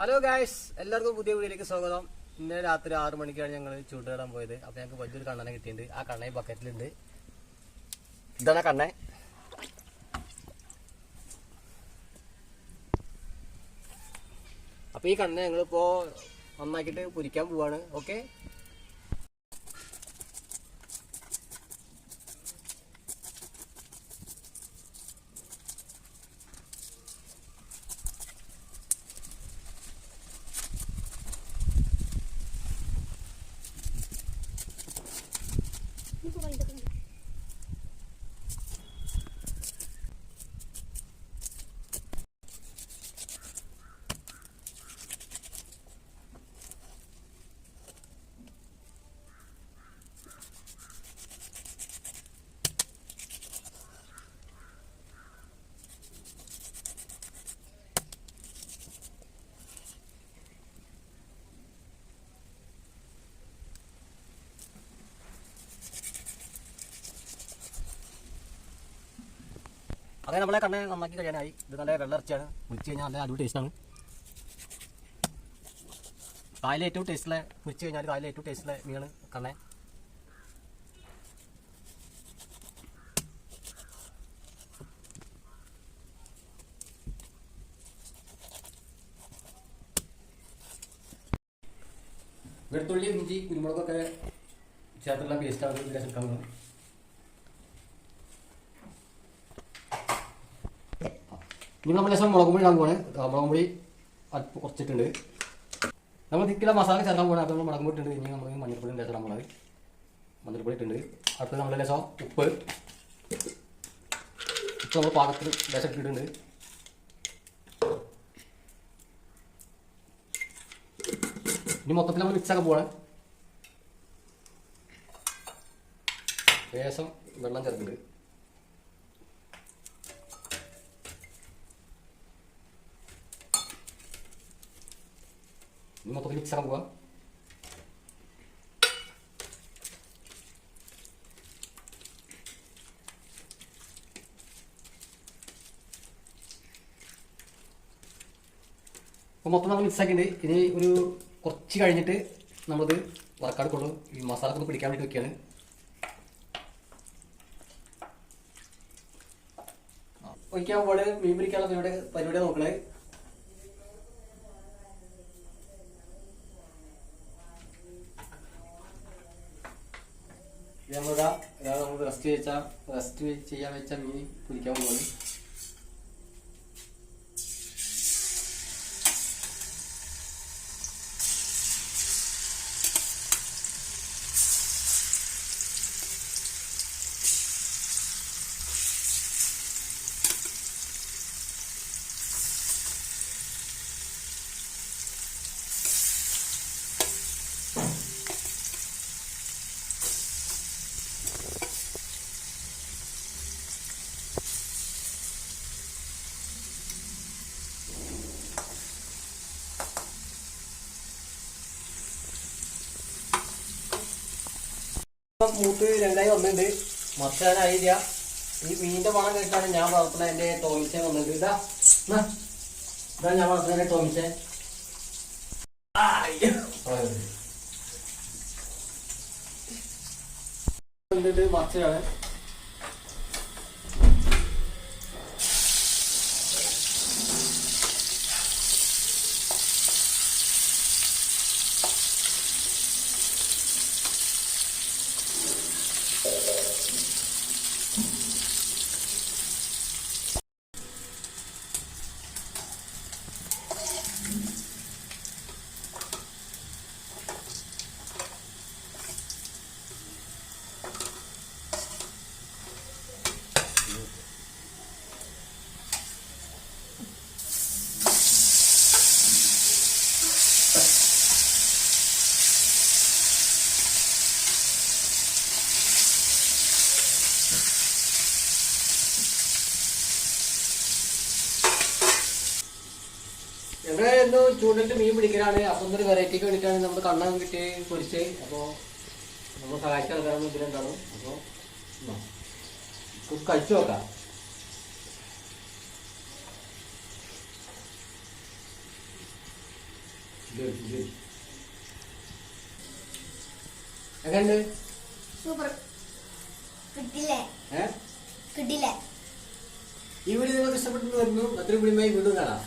Hello guys, എല്ലാവർക്കും പുതിയ വീഡിയോയിലേക്ക് സ്വാഗതം. ഇന്നലെ രാത്രി 6 മണിക്കാണ് ഞങ്ങൾ ചൂണ്ടിടാൻ പോയത്. അപ്പോൾ ഞങ്ങൾക്ക് വലിയൊരു കണ്ണനെ കിട്ടിയിട്ടുണ്ട്. ആ കണ്ണ ഈ ബക്കറ്റിലുണ്ട്. ഇതാണ് കണ്ണൻ. അപ്പോൾ ഈ കണ്ണനെ ഞങ്ങളിപ്പോൾ നന്നാക്കിയിട്ട് പൊരിക്കാൻ പോവാണ്. ഓക്കെ, അങ്ങനെ നമ്മളെ കണ്ണ നന്നാക്കി കഴിയാനായി. ഇത് നല്ല വെള്ളയിറച്ചിയാണ്. പൊരിച്ച് കഴിഞ്ഞാൽ നല്ല അടിപൊളി ടേസ്റ്റാണ്. കായലിൽ ഏറ്റവും ടേസ്റ്റുള്ള പൊരിച്ച് കഴിഞ്ഞാൽ കായലിൽ ഏറ്റവും ടേസ്റ്റുള്ള മീനാണ് കണ്ണ. വെളുത്തുള്ളി, ഇഞ്ചി, കുരുമുളകൊക്കെ ചേർത്തുള്ള പേസ്റ്റാണ് ഇതിൽ ചേർക്കാൻ പോകുന്നത്. ഇനി നമ്മൾ ലേശം മുളക് പൊടി ഇടാൻ പോകണേ. മുളക് പൊടി കുറച്ചിട്ടുണ്ട്. നമ്മൾ തിക്കുള്ള മസാല ചേർക്കാൻ പോകണേ. അപ്പോൾ നമ്മൾ മുളക് പൊടി ഇട്ടുണ്ട്. ഇനി നമ്മൾ മഞ്ഞൾപ്പൊടി ലേശം ഇടാൻ പോകണത്. മഞ്ഞൾപ്പൊടി ഇട്ടുണ്ട്. അടുത്തത് നമ്മൾ ലേശം ഉപ്പ് നമ്മൾ പാകത്തിൽ ലേശം ഇട്ടിട്ടുണ്ട്. ഇനി മൊത്തത്തിൽ നമ്മൾ മിക്സാക്കാൻ പോകണേ. ലേശം വെള്ളം ചേർക്കുന്നുണ്ട്. ഇനി മൊത്തത്തിൽ മിക്സാക്കാൻ പോവാം. അപ്പോൾ മൊത്തം നമ്മൾ മിക്സാക്കിയിട്ട് ഇനി ഒരു കുറച്ച് കഴിഞ്ഞിട്ട് നമ്മളത് വറക്കാൻ കൊള്ളു. ഈ മസാല ഒന്ന് പിടിക്കാൻ വേണ്ടി വെക്കുകയാണ്. ഒഴിക്കാൻ പോലെ മീൻ പിടിക്കാനുള്ള പരിപാടി നോക്കണേ. നമ്മളിതാ നമ്മൾ റെസ്റ്റ് ചെയ്യാൻ വെച്ച മീൻ പൊരിക്കാൻ പോകുന്നത്. മൂത്ത് രണ്ടായി വന്നിട്ടുണ്ട്. മസാലായില്ല. ഈ മീനിന്റെ മണം കേട്ടാണ് ഞാൻ വളർത്തുന്ന എന്റെ ടോമിച്ച വന്നിട്ടുണ്ട്. ഇതാ ഞാൻ വളർത്തുന്ന ടോമിച്ച വന്നിട്ട് മച്ചയാണ്. ഞങ്ങൾ എന്തോ ചൂണ്ടിട്ട് മീൻ പിടിക്കലാണ്. അപ്പൊ എന്തൊരു വെറൈറ്റിക്ക് വേണ്ടിയിട്ടാണ് നമ്മൾ കണ്ണൻ കിട്ടി പൊരിച്ച്. അപ്പോൾ നമ്മൾ സഹായിച്ച ആൾക്കാരൊന്നും ഇതിലുണ്ടാവും. അപ്പോൾ കഴിച്ചു നോക്കാം. എങ്ങനെയുണ്ട്? സൂപ്പർ. കിട്ടില്ലേ? ഏഹ് കിട്ടില്ലേ? ഈ വീഡിയോ നിങ്ങൾക്ക് ഇഷ്ടപ്പെട്ടെന്ന് വരുന്നു. മറ്റൊരു വീഡിയോയുമായി വീണ്ടും കാണാം.